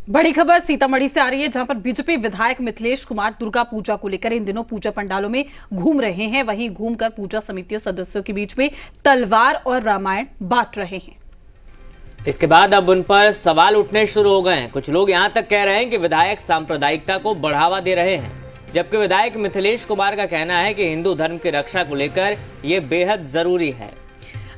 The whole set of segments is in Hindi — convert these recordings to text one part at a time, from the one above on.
बड़ी खबर सीतामढ़ी से आ रही है, जहां पर बीजेपी विधायक मिथिलेश कुमार दुर्गा पूजा को लेकर इन दिनों पूजा पंडालों में घूम रहे हैं। वहीं घूमकर पूजा समितियों सदस्यों के बीच में तलवार और रामायण बांट रहे हैं। इसके बाद अब उन पर सवाल उठने शुरू हो गए हैं। कुछ लोग यहां तक कह रहे हैं कि विधायक सांप्रदायिकता को बढ़ावा दे रहे हैं, जबकि विधायक मिथिलेश कुमार का कहना है कि हिंदू धर्म की रक्षा को लेकर ये बेहद जरूरी है।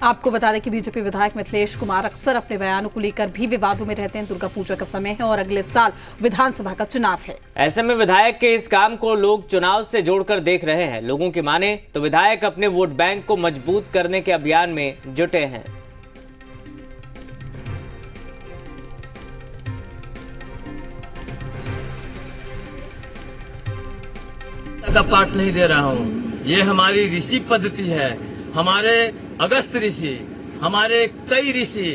आपको बता दें कि बीजेपी विधायक मिथिलेश कुमार अक्सर अपने बयानों को लेकर भी विवादों में रहते हैं। दुर्गा पूजा का समय है और अगले साल विधानसभा का चुनाव है। ऐसे में विधायक के इस काम को लोग चुनाव से जोड़कर देख रहे हैं। लोगों की माने तो विधायक अपने वोट बैंक को मजबूत करने के अभियान में जुटे हैं। का पाठ नहीं दे रहा हूँ। ये हमारी ऋषि पद्धति है। हमारे अगस्त ऋषि, हमारे कई ऋषि,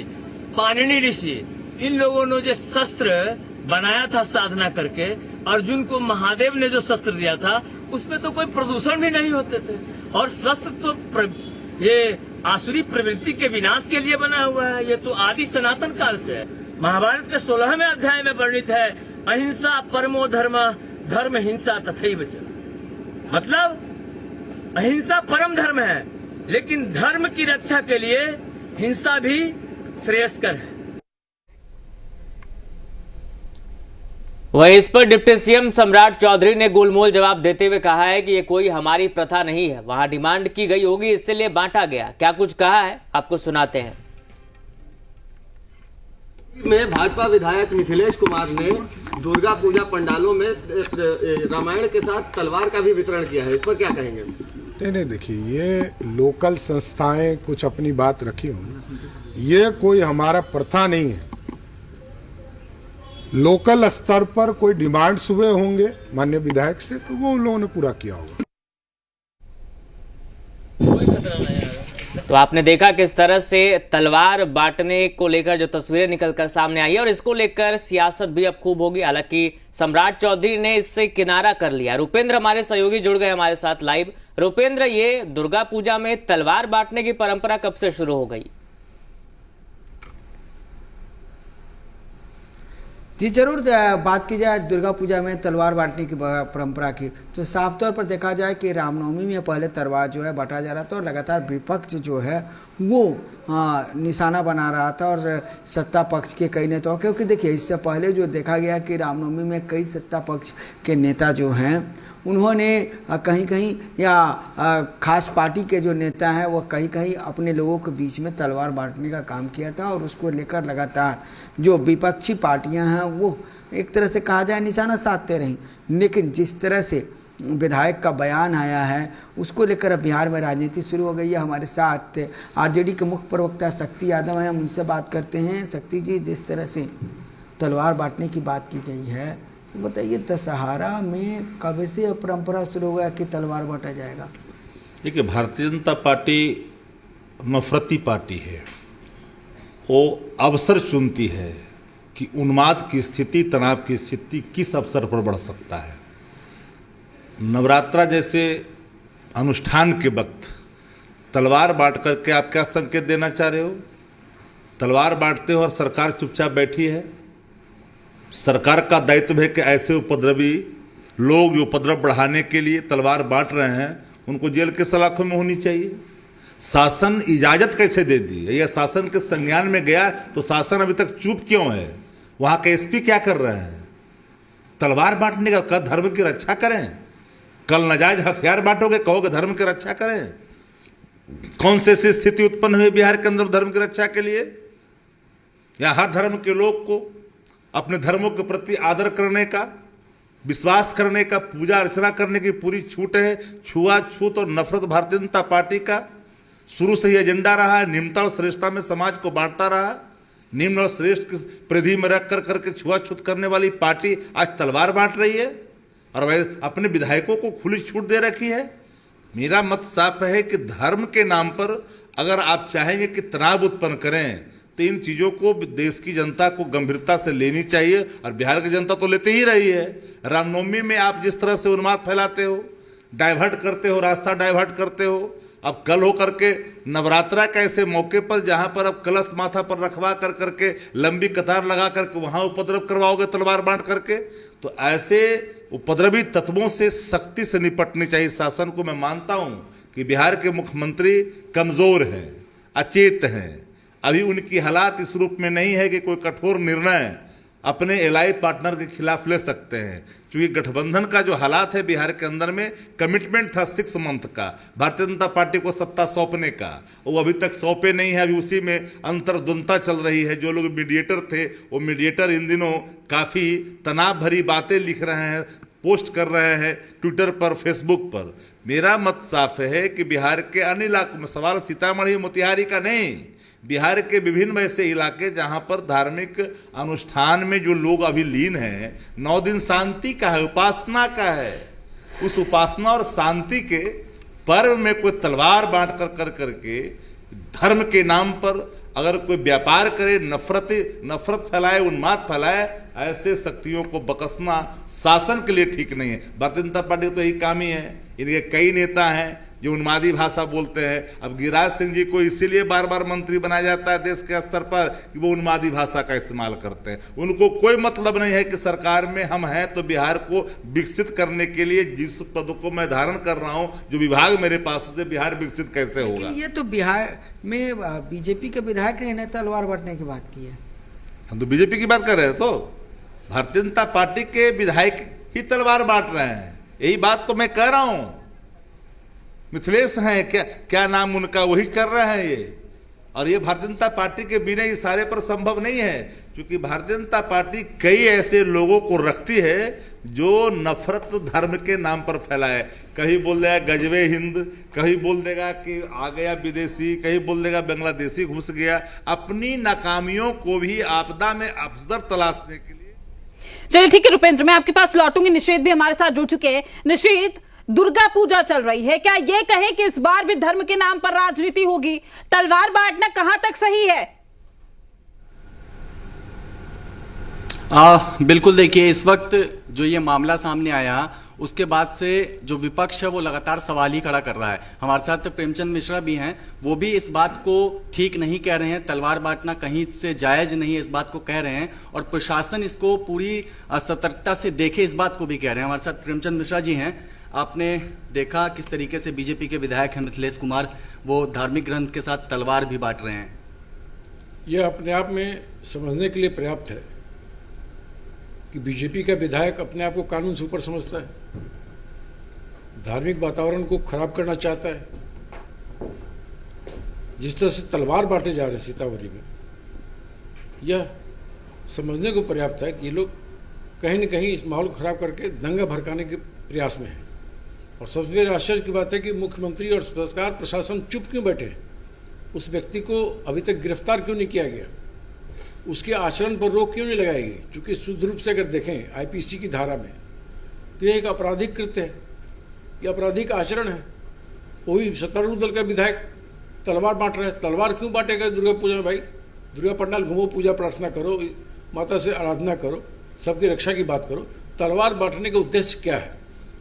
पाणिनि ऋषि, इन लोगों ने जो शस्त्र बनाया था साधना करके, अर्जुन को महादेव ने जो शस्त्र दिया था उसमें तो कोई प्रदूषण भी नहीं होते थे। और शस्त्र तो ये आसुरी प्रवृत्ति के विनाश के लिए बना हुआ है। ये तो आदि सनातन काल से है। महाभारत के 16वें अध्याय में वर्णित है, अहिंसा परमो धर्म, धर्म हिंसा तथैव च। मतलब अहिंसा परम धर्म है, लेकिन धर्म की रक्षा के लिए हिंसा भी श्रेयस्कर है। वहीं इस पर डिप्टी सीएम सम्राट चौधरी ने गोलमोल जवाब देते हुए कहा है कि ये कोई हमारी प्रथा नहीं है, वहां डिमांड की गई होगी इसलिए बांटा गया। क्या कुछ कहा है आपको सुनाते हैं। में भाजपा विधायक मिथिलेश कुमार ने दुर्गा पूजा पंडालों में रामायण के साथ तलवार का भी वितरण किया है, इस पर क्या कहेंगे? नहीं, देखिए, ये लोकल संस्थाएं कुछ अपनी बात रखी हो, ये कोई हमारा प्रथा नहीं है। लोकल स्तर पर कोई डिमांड्स हुए होंगे माननीय विधायक से, तो वो उन लोगों ने पूरा किया होगा। तो आपने देखा किस तरह से तलवार बांटने को लेकर जो तस्वीरें निकलकर सामने आई है, और इसको लेकर सियासत भी अब खूब होगी। हालांकि सम्राट चौधरी ने इससे किनारा कर लिया। रुपेंद्र हमारे सहयोगी जुड़ गए हमारे साथ लाइव। रुपेंद्र, ये दुर्गा पूजा में तलवार बांटने की परंपरा कब से शुरू हो गई? जी जरूर, बात की जाए दुर्गा पूजा में तलवार बांटने की परंपरा की, तो साफ तौर पर देखा जाए कि रामनवमी में पहले तलवार जो है बांटा जा रहा था और लगातार विपक्ष जो है वो निशाना बना रहा था, और सत्ता पक्ष के कई नेताओं, क्योंकि देखिए इससे पहले जो देखा गया कि रामनवमी में कई सत्ता पक्ष के नेता जो हैं उन्होंने कहीं कहीं या खास पार्टी के जो नेता हैं वो कहीं कहीं अपने लोगों के बीच में तलवार बांटने का काम किया था, और उसको लेकर लगातार जो विपक्षी पार्टियां हैं वो एक तरह से कहा जाए निशाना साधते रहीं। लेकिन जिस तरह से विधायक का बयान आया है उसको लेकर अब बिहार में राजनीति शुरू हो गई है। हमारे साथ आरजेडी के मुख्य प्रवक्ता शक्ति यादव हैं, हम उनसे बात करते हैं। शक्ति जी, जिस तरह से तलवार बांटने की बात की गई है, तो बताइए दशहरा में कब से परंपरा शुरू हुआ कि तलवार बांटा जाएगा? देखिए, भारतीय जनता पार्टी नफरती पार्टी है। वो अवसर चुनती है कि उन्माद की स्थिति, तनाव की स्थिति किस अवसर पर बढ़ सकता है। नवरात्रा जैसे अनुष्ठान के वक्त तलवार बांट करके आप क्या संकेत देना चाह रहे हो? तलवार बांटते हो और सरकार चुपचाप बैठी है। सरकार का दायित्व है कि ऐसे उपद्रवी लोग जो उपद्रव बढ़ाने के लिए तलवार बांट रहे हैं उनको जेल के सलाखों में होनी चाहिए। शासन इजाजत कैसे दे दी? यह शासन के संज्ञान में गया तो शासन अभी तक चुप क्यों है? वहाँ के एसपी क्या कर रहे हैं? तलवार बांटने का कल धर्म की रक्षा करें, कल नाजायज हथियार बांटोगे कहोगे धर्म की रक्षा करें। कौन से ऐसी स्थिति उत्पन्न हुई बिहार के अंदर धर्म की रक्षा के लिए? या हर धर्म के लोग को अपने धर्मों के प्रति आदर करने का, विश्वास करने का, पूजा अर्चना करने की पूरी छूट है। छुआछूत और नफरत भारतीय जनता पार्टी का शुरू से ही एजेंडा रहा है। निम्नता और श्रेष्ठता में समाज को बांटता रहा। निम्न और श्रेष्ठ की परिधि में रख कर करके छुआछूत करने वाली पार्टी आज तलवार बांट रही है और वह अपने विधायकों को खुली छूट दे रखी है। मेरा मत साफ है कि धर्म के नाम पर अगर आप चाहेंगे कि तनाव उत्पन्न करें तो इन चीज़ों को देश की जनता को गंभीरता से लेनी चाहिए, और बिहार की जनता तो लेते ही रही है। रामनवमी में आप जिस तरह से उन्माद फैलाते हो, डाइवर्ट करते हो, रास्ता डाइवर्ट करते हो, अब कल हो करके नवरात्रा का ऐसे मौके पर जहां पर अब कलश माथा पर रखवा कर करके लंबी कतार लगा करके वहां उपद्रव करवाओगे तलवार बांट करके, तो ऐसे उपद्रवी तत्वों से सख्ती से निपटनी चाहिए शासन को। मैं मानता हूं कि बिहार के मुख्यमंत्री कमजोर हैं, अचेत हैं, अभी उनकी हालात इस रूप में नहीं है कि कोई कठोर निर्णय अपने एलाई पार्टनर के खिलाफ ले सकते हैं, क्योंकि गठबंधन का जो हालात है बिहार के अंदर में, कमिटमेंट था 6 मंथ का भारतीय जनता पार्टी को सत्ता सौंपने का, वो अभी तक सौंपे नहीं है, अभी उसी में अंतर्द्वंदता चल रही है। जो लोग मीडिएटर थे वो मीडिएटर इन दिनों काफ़ी तनाव भरी बातें लिख रहे हैं, पोस्ट कर रहे हैं ट्विटर पर, फेसबुक पर। मेरा मत साफ है कि बिहार के अन्य इलाकों में, सवाल सीतामढ़ी मोतिहारी का नहीं, बिहार के विभिन्न वैसे इलाके जहां पर धार्मिक अनुष्ठान में जो लोग अभी लीन हैं, 9 दिन शांति का है, उपासना का है, उस उपासना और शांति के पर्व में कोई तलवार बांट कर करके धर्म के नाम पर अगर कोई व्यापार करे, नफरत फैलाए, उन्माद फैलाए, ऐसे शक्तियों को बकसना शासन के लिए ठीक नहीं है। भारतीय जनता पार्टी तो यही काम ही है। इनके कई नेता हैं जो उन्मादी भाषा बोलते हैं। अब गिरिराज सिंह जी को इसीलिए बार बार मंत्री बनाया जाता है देश के स्तर पर कि वो उन्मादी भाषा का इस्तेमाल करते हैं। उनको कोई मतलब नहीं है कि सरकार में हम हैं तो बिहार को विकसित करने के लिए जिस पद को मैं धारण कर रहा हूं, जो विभाग मेरे पास, उससे बिहार विकसित कैसे होगा। ये तो बिहार में बीजेपी के विधायक ने तलवार बांटने की बात की है। हम तो बीजेपी की बात कर रहे हैं, तो भारतीय जनता पार्टी के विधायक ही तलवार बांट रहे हैं, यही बात तो मैं कह रहा हूं। मिथिलेश हैं, क्या नाम उनका, वही कर रहे हैं ये। और ये भारतीय जनता पार्टी के बिना इशारे पर संभव नहीं है, क्योंकि भारतीय जनता पार्टी कई ऐसे लोगों को रखती है जो नफरत धर्म के नाम पर फैलाए। कहीं बोल देगा गजवे हिंद, कहीं बोल देगा कि आ गया विदेशी, कहीं बोल देगा बांग्लादेशी घुस गया। अपनी नाकामियों को भी आपदा में अफसर तलाशने के लिए। चलिए ठीक है रुपेंद्र, मैं आपके पास लौटूंगी। निषेध भी हमारे साथ जुड़ चुके हैं। निषेध, दुर्गा पूजा चल रही है, क्या ये कहें कि इस बार भी धर्म के नाम पर राजनीति होगी? तलवार बांटना कहां तक सही है? बिल्कुल, देखिए इस वक्त जो ये मामला सामने आया उसके बाद से जो विपक्ष है वो लगातार सवाल ही खड़ा कर रहा है। हमारे साथ तो प्रेमचंद मिश्रा भी हैं, वो भी इस बात को ठीक नहीं कह रहे हैं, तलवार बांटना कहीं से जायज नहीं है, इस बात को कह रहे हैं। और प्रशासन इसको पूरी सतर्कता से देखे, इस बात को भी कह रहे हैं। हमारे साथ प्रेमचंद मिश्रा जी हैं। आपने देखा किस तरीके से बीजेपी के विधायक हैं मिथिलेश कुमार, वो धार्मिक ग्रंथ के साथ तलवार भी बांट रहे हैं। यह अपने आप में समझने के लिए पर्याप्त है कि बीजेपी का विधायक अपने आप को कानून से ऊपर समझता है, धार्मिक वातावरण को खराब करना चाहता है। जिस तरह से तलवार बांटे जा रहे हैं सीतामढ़ी में, यह समझने को पर्याप्त है कि ये लोग कहीं न कहीं इस माहौल को खराब करके दंगा भड़काने के प्रयास में है। और सबसे आश्चर्य की बात है कि मुख्यमंत्री और सरकार प्रशासन चुप क्यों बैठे? उस व्यक्ति को अभी तक गिरफ्तार क्यों नहीं किया गया? उसके आचरण पर रोक क्यों नहीं लगाई गई? क्योंकि शुद्ध रूप से अगर देखें आईपीसी की धारा में तो यह एक आपराधिक कृत्य है, यह आपराधिक आचरण है। वही सत्तारूढ़ दल का विधायक तलवार बांट रहे हैं। तलवार क्यों बांटेगा दुर्गा पूजा में? भाई, दुर्गा पंडाल घूमो, पूजा प्रार्थना करो, माता से आराधना करो, सबकी रक्षा की बात करो। तलवार बांटने का उद्देश्य क्या है?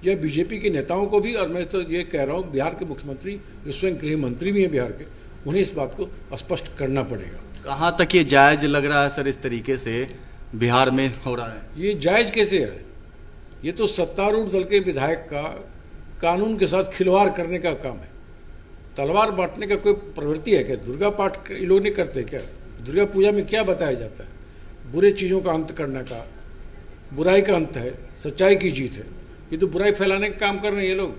यह बीजेपी के नेताओं को भी, और मैं तो ये कह रहा हूँ बिहार के मुख्यमंत्री जो स्वयं गृह मंत्री भी हैं बिहार के, उन्हें इस बात को स्पष्ट करना पड़ेगा। कहाँ तक ये जायज लग रहा है सर, इस तरीके से बिहार में हो रहा है? ये जायज कैसे है? ये तो सत्तारूढ़ दल के विधायक का कानून के साथ खिलवाड़ करने का काम है। तलवार बांटने का कोई प्रवृत्ति है क्या? दुर्गा पाठ ये लोग नहीं करते क्या? दुर्गा पूजा में क्या बताया जाता है? बुरे चीज़ों का अंत करने का, बुराई का अंत है, सच्चाई की जीत है। ये तो बुराई फैलाने का काम कर रहे हैं ये लोग।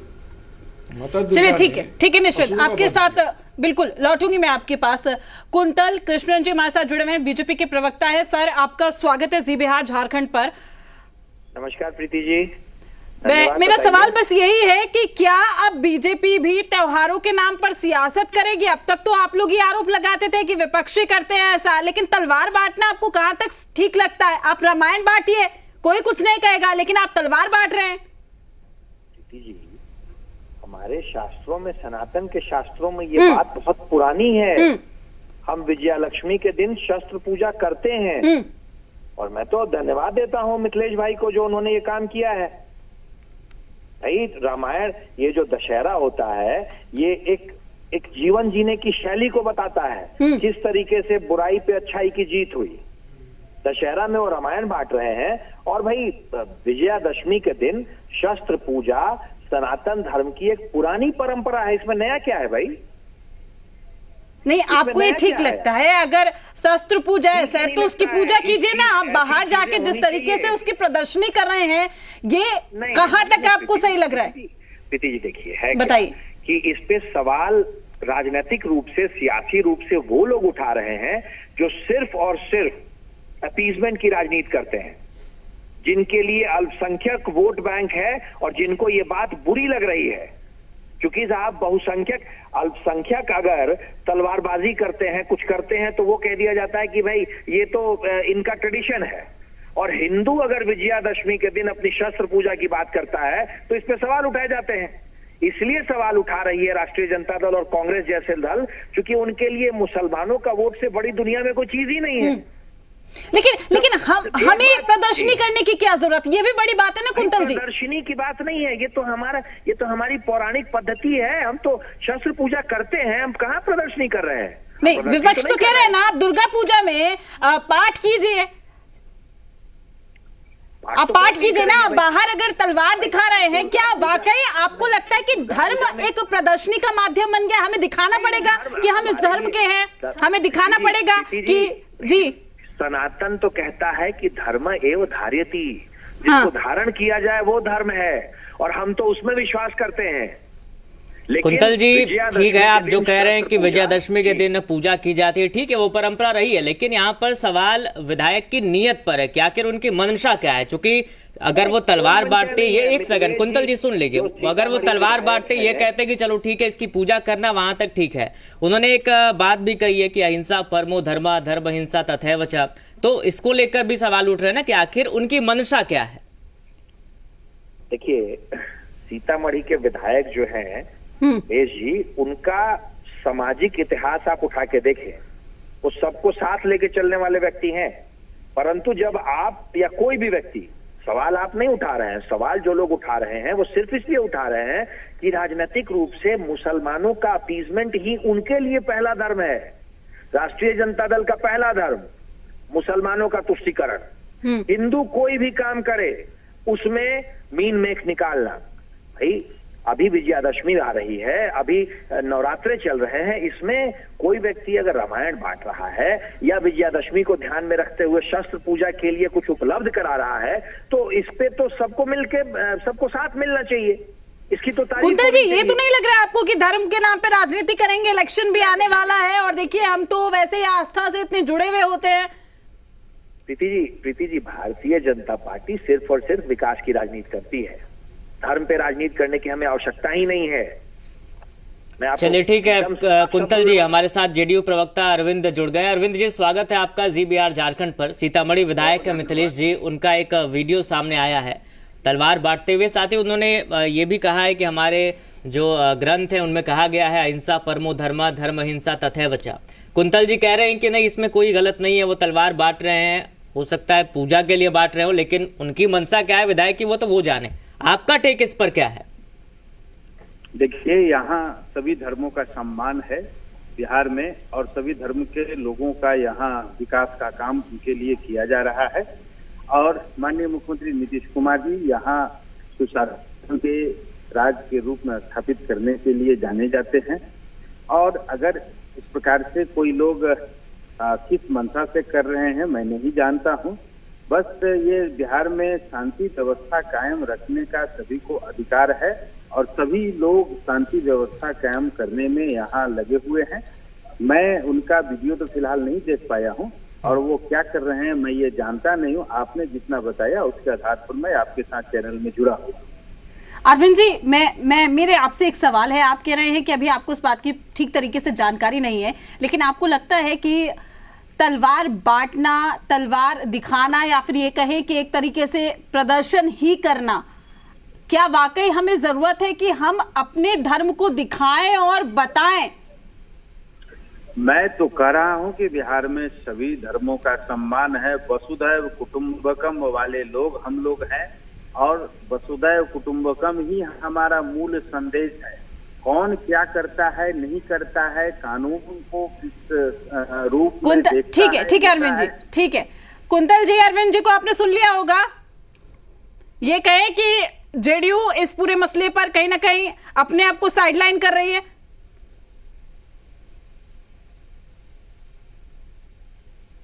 माता चलिए ठीक है निश्चित, आपके साथ बिल्कुल लौटूंगी मैं आपके पास। कुंतल कृष्णन जी हमारे साथ जुड़े हुए हैं, बीजेपी के प्रवक्ता है। सर, आपका स्वागत है जी बिहार झारखंड पर। नमस्कार प्रीति जी। मेरा सवाल बस यही है कि क्या अब बीजेपी भी त्योहारों के नाम पर सियासत करेगी? अब तक तो आप लोग ये आरोप लगाते थे कि विपक्षी करते हैं ऐसा, लेकिन तलवार बांटना आपको कहां तक ठीक लगता है? आप रामायण बांटिए, कोई कुछ नहीं कहेगा, लेकिन आप तलवार बांट रहे हैं। प्रीति जी, हमारे शास्त्रों में, सनातन के शास्त्रों में ये बात बहुत पुरानी है। हम विजयालक्ष्मी के दिन शस्त्र पूजा करते हैं, और मैं तो धन्यवाद देता हूँ मिथिलेश भाई को जो उन्होंने ये काम किया है। भाई, रामायण, ये जो दशहरा होता है, ये एक एक जीवन जीने की शैली को बताता है, किस तरीके से बुराई पे अच्छाई की जीत हुई। दशहरा में वो रामायण बांट रहे हैं, और भाई विजयादशमी के दिन शस्त्र पूजा सनातन धर्म की एक पुरानी परंपरा है, इसमें नया क्या है भाई? नहीं, आपको ये ठीक लगता है? अगर शस्त्र पूजा है सर, तो उसकी पूजा कीजिए ना। आप बाहर जाके जिस तरीके से उसकी प्रदर्शनी कर रहे हैं, ये कहां तक आपको सही लग रहा है? प्रीति जी देखिए, है बताइए कि इस पे सवाल राजनीतिक रूप से, सियासी रूप से वो लोग उठा रहे हैं जो सिर्फ और सिर्फ अपीजमेंट की राजनीति करते हैं, जिनके लिए अल्पसंख्यक वोट बैंक है और जिनको ये बात बुरी लग रही है। क्योंकि साहब बहुसंख्यक अल्पसंख्यक अगर तलवारबाजी करते हैं, कुछ करते हैं, तो वो कह दिया जाता है कि भाई ये तो इनका ट्रेडिशन है। और हिंदू अगर विजयादशमी के दिन अपनी शस्त्र पूजा की बात करता है तो इस पे सवाल उठाए जाते हैं। इसलिए सवाल उठा रही है राष्ट्रीय जनता दल और कांग्रेस जैसे दल, क्योंकि उनके लिए मुसलमानों का वोट से बड़ी दुनिया में कोई चीज ही नहीं है। लेकिन हमें प्रदर्शनी करने की क्या जरूरत? ये भी बड़ी बात है ना कुंतल जी। प्रदर्शनी की बात नहीं है, ये तो हमारी पौराणिक पद्धति है। हम तो शस्त्र पूजा करते हैं, हम कहाँ प्रदर्शनी कर रहे हैं? नहीं, विपक्ष तो कह रहे हैं ना, आप दुर्गा पूजा में पाठ कीजिए, आप पाठ कीजिए ना। आप बाहर अगर तलवार दिखा रहे हैं, क्या वाकई आपको लगता है कि धर्म एक प्रदर्शनी का माध्यम बन गया? हमें दिखाना पड़ेगा कि हम इस धर्म के हैं, हमें दिखाना पड़ेगा कि जी। सनातन तो कहता है कि धर्म एव धार्यति, जिसको धारण किया जाए वो धर्म है, और हम तो उसमें विश्वास करते हैं। कुंतल जी ठीक है, आप जो कह रहे हैं कि विजयादशमी के दिन पूजा की जाती है, ठीक है, वो परंपरा रही है, लेकिन यहाँ पर सवाल विधायक की नीयत पर है कि आखिर उनकी मंशा क्या है। चूंकि अगर वो तलवार बांटते, ये एक सेकंड कुंतल जी सुन लीजिए, अगर वो तलवार बांटते ये कहते कि चलो ठीक है इसकी पूजा करना, वहां तक ठीक है। उन्होंने एक बात भी कही है कि अहिंसा परमो धर्मा धर्म हिंसा तथैव च, तो इसको लेकर भी सवाल उठ रहे हैं ना कि आखिर उनकी मंशा क्या है। देखिए, सीतामढ़ी के विधायक जो है महेश जी, उनका सामाजिक इतिहास आप उठा के देखें, वो सबको साथ लेके चलने वाले व्यक्ति हैं। परंतु जब आप या कोई भी व्यक्ति, सवाल आप नहीं उठा रहे हैं, सवाल जो लोग उठा रहे हैं वो सिर्फ इसलिए उठा रहे हैं कि राजनीतिक रूप से मुसलमानों का अपीजमेंट ही उनके लिए पहला धर्म है। राष्ट्रीय जनता दल का पहला धर्म मुसलमानों का तुष्टीकरण। हिंदू कोई भी काम करे उसमें मीन मेख निकालना। भाई अभी विजयादशमी आ रही है, अभी नवरात्रे चल रहे हैं, इसमें कोई व्यक्ति अगर रामायण बांट रहा है या विजयादशमी को ध्यान में रखते हुए शस्त्र पूजा के लिए कुछ उपलब्ध करा रहा है, तो इस पे तो सबको मिलके, सबको साथ मिलना चाहिए। इसकी तो तारीफ कुंतल जी, ये तो नहीं लग रहा है आपको कि धर्म के नाम पे राजनीति करेंगे? इलेक्शन भी आने वाला है, और देखिए हम तो वैसे ही आस्था से इतने जुड़े हुए होते हैं। प्रीति जी, भारतीय जनता पार्टी सिर्फ और सिर्फ विकास की राजनीति करती है, धर्म पे राजनीति करने की हमें आवश्यकता ही नहीं है। चलिए ठीक है कुंतल जी, हमारे साथ जेडीयू प्रवक्ता अरविंद जुड़ गए। अरविंद जी, स्वागत है आपका ZBR झारखंड पर। सीतामढ़ी विधायक मिथिलेश जी, उनका एक वीडियो सामने आया है तलवार बांटते हुए। साथ ही उन्होंने ये भी कहा है कि हमारे जो ग्रंथ है उनमें कहा गया है अहिंसा परमो धर्मा धर्म हिंसा तथैव च। कुंतल जी कह रहे हैं कि नहीं, इसमें कोई गलत नहीं है, वो तलवार बांट रहे हैं, हो सकता है पूजा के लिए बांट रहे हो, लेकिन उनकी मंशा क्या है विधायक की वो तो वो जाने। आपका टेक इस पर क्या है? देखिए, यहाँ सभी धर्मों का सम्मान है बिहार में, और सभी धर्म के लोगों का यहाँ विकास का काम उनके लिए किया जा रहा है। और माननीय मुख्यमंत्री नीतीश कुमार जी यहाँ सुशासन के राज्य के रूप में स्थापित करने के लिए जाने जाते हैं। और अगर इस प्रकार से कोई लोग किस मंशा से कर रहे हैं मैं नहीं जानता हूँ। बस ये बिहार में शांति व्यवस्था कायम रखने का सभी को अधिकार है, और सभी लोग शांति व्यवस्था कायम करने में यहाँ लगे हुए हैं। मैं उनका वीडियो तो फिलहाल नहीं देख पाया हूँ, और वो क्या कर रहे हैं मैं ये जानता नहीं हूँ। आपने जितना बताया उसके आधार पर मैं आपके साथ चैनल में जुड़ा हूँ। अरविंद जी, मैं मेरे आपसे एक सवाल है। आप कह रहे हैं कि अभी आपको इस बात की ठीक तरीके से जानकारी नहीं है, लेकिन आपको लगता है कि तलवार बांटना, तलवार दिखाना, या फिर ये कहे कि एक तरीके से प्रदर्शन ही करना, क्या वाकई हमें जरूरत है कि हम अपने धर्म को दिखाएं और बताएं? मैं तो कह रहा हूं कि बिहार में सभी धर्मों का सम्मान है। वसुधैव कुटुंबकम वाले लोग हम लोग हैं, और वसुधैव कुटुंबकम ही हमारा मूल संदेश है। कौन क्या करता है नहीं करता है, कानून को किस रूप में देखता ठीक है ठीक है अरविंद जी, ठीक है कुंतल जी, अरविंद जी को आपने सुन लिया होगा। ये कहें कि जेडीयू इस पूरे मसले पर कहीं ना कहीं अपने आप को साइडलाइन कर रही है।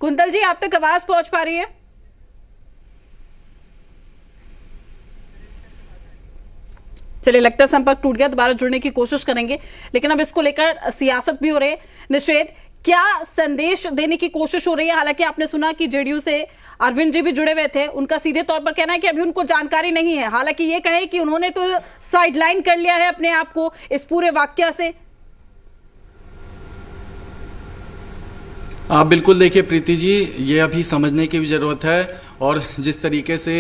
कुंतल जी, आप तक आवाज पहुंच पा रही है? चलिए, लगता है संपर्क टूट गया, दोबारा जुड़ने की कोशिश करेंगे। लेकिन अब इसको लेकर सियासत भी हो रही है। निषेध, क्या संदेश देने की कोशिश हो रही है? हालांकि आपने सुना कि जेडीयू से अरविंद जी भी जुड़े हुए थे, उनका सीधे तौर पर कहना है कि अभी उनको जानकारी नहीं है। हालांकि ये कहे कि उन्होंने तो साइडलाइन कर लिया है अपने आप को इस पूरे वाकया से। आप बिल्कुल देखिए प्रीति जी, ये अभी समझने की भी जरूरत है। और जिस तरीके से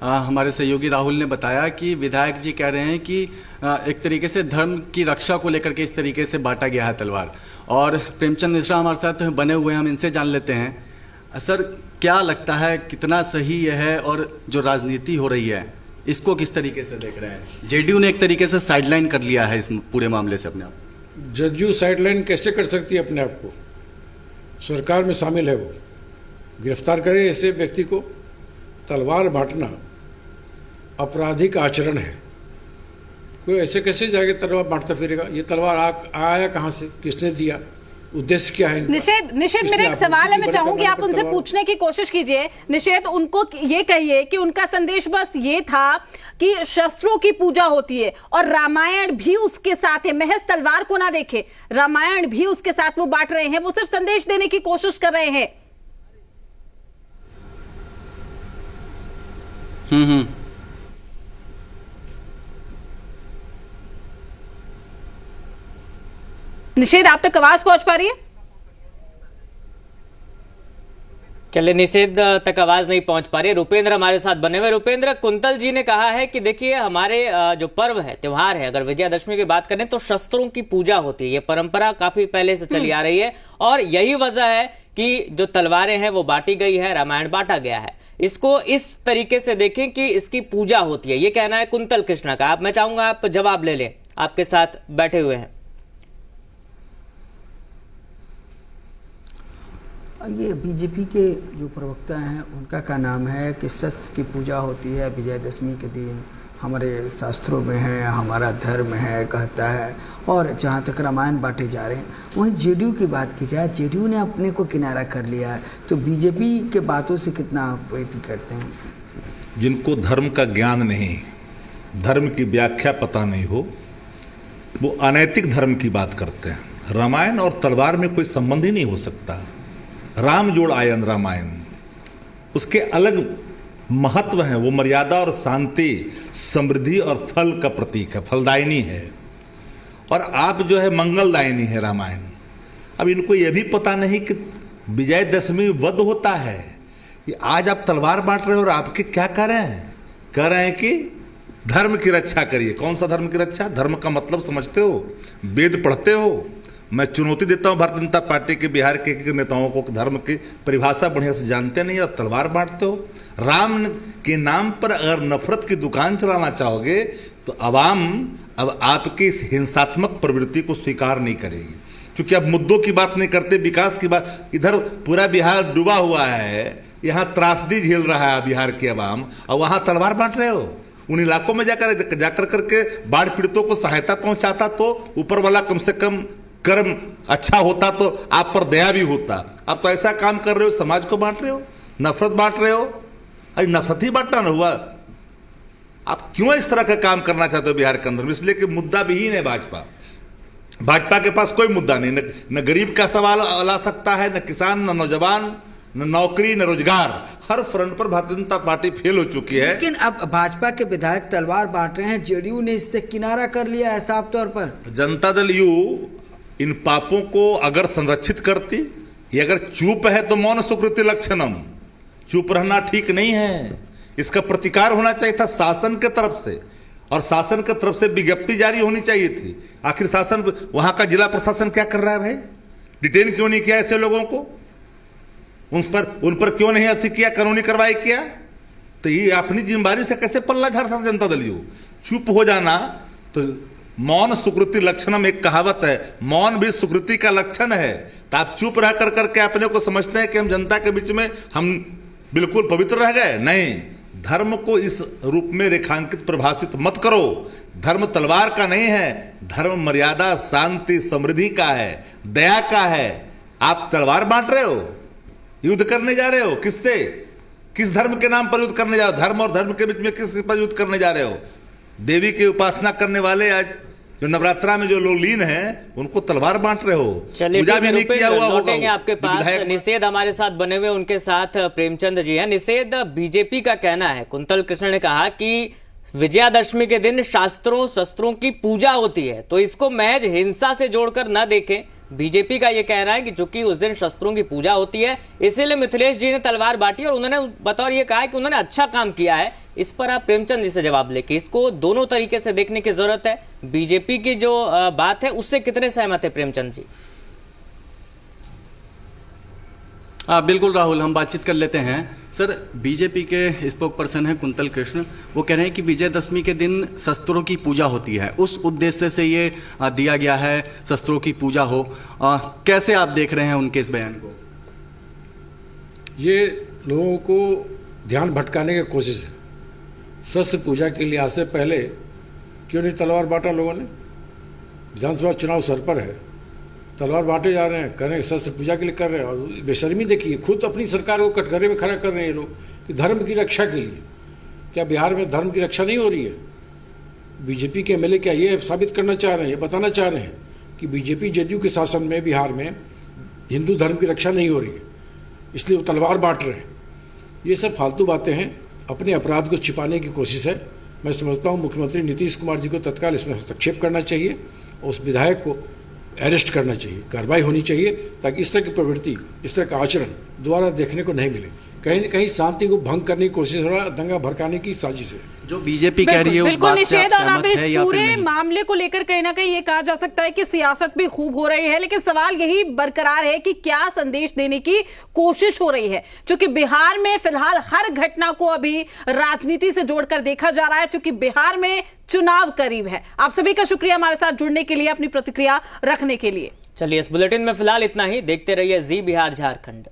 हमारे सहयोगी राहुल ने बताया कि विधायक जी कह रहे हैं कि एक तरीके से धर्म की रक्षा को लेकर के इस तरीके से बांटा गया है तलवार। और प्रेमचंद मिश्रा हमारे साथ बने हुए हैं, हम इनसे जान लेते हैं। सर, क्या लगता है कितना सही यह है, और जो राजनीति हो रही है इसको किस तरीके से देख रहे हैं? जेडीयू ने एक तरीके से साइडलाइन कर लिया है इस पूरे मामले से अपने आप। जेडीयू साइडलाइन कैसे कर सकती है अपने आप को? सरकार में शामिल है, वो गिरफ्तार करे ऐसे व्यक्ति को। तलवार बांटना आपराधिक आचरण है। कोई ऐसे कैसे जाके तलवार बांटता फिरेगा? ये तलवार आया कहां से, किसने दिया, उद्देश्य क्या है? निषेध, मेरा एक सवाल है, मैं चाहूंगी आप उनसे पूछने की कोशिश कीजिए। निषेध, उनको ये कहिए कि उनका संदेश बस ये था कि शस्त्रों की पूजा होती है और रामायण भी उसके साथ है, महज तलवार को ना देखे, रामायण भी उसके साथ वो बांट रहे हैं, वो सिर्फ संदेश देने की कोशिश कर रहे हैं। निषेध, आप तक आवाज पहुंच पा रही है? चलिए, निषेध तक आवाज नहीं पहुंच पा रही है। रुपेंद्र हमारे साथ बने हुए। रुपेंद्र, कुंतल जी ने कहा है कि देखिए, हमारे जो पर्व है, त्योहार है, अगर विजयादशमी की बात करें तो शस्त्रों की पूजा होती है। ये परंपरा काफी पहले से चली आ रही है और यही वजह है कि जो तलवारें हैं वो बांटी गई है, रामायण बांटा गया है। इसको इस तरीके से देखें कि इसकी पूजा होती है, ये कहना है कुंतल कृष्णा का। मैं चाहूंगा आप जवाब ले लें, आपके साथ बैठे हुए हैं। ये बीजेपी के जो प्रवक्ता हैं उनका क्या नाम है कि शस्त्र की पूजा होती है विजयदशमी के दिन, हमारे शास्त्रों में है, हमारा धर्म है कहता है। और जहाँ तक रामायण बांटे जा रहे हैं, वहीं जेडीयू की बात की जाए, जेडीयू ने अपने को किनारा कर लिया है, तो बीजेपी के बातों से कितना आप प्रीति करते हैं? जिनको धर्म का ज्ञान नहीं, धर्म की व्याख्या पता नहीं हो, वो अनैतिक धर्म की बात करते हैं। रामायण और तलवार में कोई संबंध ही नहीं हो सकता। राम जोड़ आयन रामायण, उसके अलग महत्व है। वो मर्यादा और शांति, समृद्धि और फल का प्रतीक है, फलदायिनी है। और आप जो है मंगलदायिनी है रामायण। अब इनको ये भी पता नहीं कि विजयदशमी वध होता है कि आज आप तलवार बांट रहे हो और आपके क्या कह रहे हैं? कह रहे हैं कि धर्म की रक्षा करिए। कौन सा धर्म की रक्षा? धर्म का मतलब समझते हो? वेद पढ़ते हो? मैं चुनौती देता हूं भारतीय जनता पार्टी के बिहार के नेताओं को, धर्म की परिभाषा बढ़िया से जानते नहीं और तलवार बांटते हो। राम के नाम पर अगर नफरत की दुकान चलाना चाहोगे तो अवाम अब आपकी इस हिंसात्मक प्रवृत्ति को स्वीकार नहीं करेगी, क्योंकि अब मुद्दों की बात नहीं करते, विकास की बात। इधर पूरा बिहार डूबा हुआ है, यहाँ त्रासदी झेल रहा है बिहार की अवाम, और वहाँ तलवार बांट रहे हो। उन इलाकों में जाकर करके बाढ़ पीड़ितों को सहायता पहुंचाता तो ऊपर वाला कम से कम कर्म अच्छा होता, तो आप पर दया भी होता। आप तो ऐसा काम कर रहे हो, समाज को बांट रहे हो, नफरत बांट रहे हो। अरे नफरत ही बांटना ना हुआ। आप क्यों इस तरह का काम करना चाहते हो बिहार के अंदर? इसलिए कि मुद्दा विहीन है भाजपा के पास कोई मुद्दा नहीं। न गरीब का सवाल ला सकता है, न किसान, न नौजवान, न नौकरी, न रोजगार। हर फ्रंट पर भारतीय जनता पार्टी फेल हो चुकी है। लेकिन अब भाजपा के विधायक तलवार बांट रहे हैं, जेडीयू ने इससे किनारा कर लिया है साफ तौर पर। जनता दल यू इन पापों को अगर संरक्षित करती, ये अगर चुप है तो मौन सुकृति लक्षणम, चुप रहना ठीक नहीं है। इसका प्रतिकार होना चाहिए था शासन के तरफ से, और शासन की तरफ से विज्ञप्ति जारी होनी चाहिए थी। आखिर शासन, वहां का जिला प्रशासन क्या कर रहा है भाई? डिटेन क्यों नहीं किया ऐसे लोगों को? उन पर क्यों नहीं अथी किया, कानूनी कार्रवाई किया? तो ये अपनी जिम्मेदारी से कैसे पल्ला झाड़ सकता जनता दल? यू चुप हो जाना तो मौन सुकृति लक्षणम एक कहावत है, मौन भी सुकृति का लक्षण है। तो आप चुप रह कर करके अपने को समझते हैं कि हम जनता के बीच में हम बिल्कुल पवित्र रह गए। नहीं, धर्म को इस रूप में रेखांकित प्रभाषित मत करो। धर्म तलवार का नहीं है, धर्म मर्यादा, शांति, समृद्धि का है, दया का है। आप तलवार बांट रहे हो, युद्ध करने जा रहे हो। किससे? किस धर्म के नाम पर युद्ध करने जा रहे हो? धर्म और धर्म के बीच में किस पर युद्ध करने जा रहे हो? देवी की उपासना करने वाले आज जो नवरात्रा में जो लोग लीन हैं उनको तलवार बांट रहे हो। चलिए पूजा भी नहीं किया हुआ होगा। लौटेंगे आपके पास। निषेध हमारे साथ बने हुए, उनके साथ प्रेमचंद जी हैं। निषेध, बीजेपी का कहना है, कुंतल कृष्ण ने कहा कि विजयादशमी के दिन शास्त्रों शस्त्रों की पूजा होती है, तो इसको महज हिंसा से जोड़कर न देखें। बीजेपी का यह कहना है कि चूंकि उस दिन शस्त्रों की पूजा होती है, इसीलिए मिथिलेश जी ने तलवार बांटी और उन्होंने बतौर ये कहा कि उन्होंने अच्छा काम किया है। इस पर आप प्रेमचंद जी से जवाब लेके इसको दोनों तरीके से देखने की जरूरत है। बीजेपी की जो बात है उससे कितने सहमत है प्रेमचंद जी? बिल्कुल राहुल, हम बातचीत कर लेते हैं। सर, बीजेपी के स्पोक पर्सन है कुंतल कृष्ण, वो कह रहे हैं कि विजयदशमी के दिन शस्त्रों की पूजा होती है, उस उद्देश्य से ये दिया गया है शस्त्रों की पूजा हो। कैसे आप देख रहे हैं उनके इस बयान को? ये लोगों को ध्यान भटकाने की कोशिश है। शस्त्र पूजा के लिए आज से पहले क्यों नहीं तलवार बांटा लोगों ने? विधानसभा चुनाव सर पर है, तलवार बांटे जा रहे हैं, कर रहे हैं, शस्त्र पूजा के लिए कर रहे हैं। और बेशर्मी देखिए, खुद अपनी सरकार को कटघरे में खड़ा कर रहे हैं ये लोग कि धर्म की रक्षा के लिए। क्या बिहार में धर्म की रक्षा नहीं हो रही है? बीजेपी के एमएलए क्या ये साबित करना चाह रहे हैं, ये बताना चाह रहे हैं कि बीजेपी जदयू के शासन में बिहार में हिंदू धर्म की रक्षा नहीं हो रही है, इसलिए वो तलवार बांट रहे हैं? ये सब फालतू बातें हैं, अपने अपराध को छिपाने की कोशिश है। मैं समझता हूँ मुख्यमंत्री नीतीश कुमार जी को तत्काल इसमें हस्तक्षेप करना चाहिए और उस विधायक को अरेस्ट करना चाहिए, कार्रवाई होनी चाहिए, ताकि इस तरह की प्रवृत्ति, इस तरह का आचरण दोबारा देखने को नहीं मिले। कहीं न कहीं शांति को भंग करने की कोशिश हो रहा है, दंगा भड़काने की साजिश है। जो बीजेपी कह रही है उस बात से आप सहमत है या फिर पूरे नहीं? मामले को लेकर कहीं ना कहीं ये कहा जा सकता है कि सियासत भी खूब हो रही है, लेकिन सवाल यही बरकरार है कि क्या संदेश देने की कोशिश हो रही है। क्योंकि बिहार में फिलहाल हर घटना को अभी राजनीति से जोड़कर देखा जा रहा है, क्योंकि बिहार में चुनाव करीब है। आप सभी का शुक्रिया हमारे साथ जुड़ने के लिए, अपनी प्रतिक्रिया रखने के लिए। चलिए, इस बुलेटिन में फिलहाल इतना ही। देखते रहिए जी बिहार झारखंड।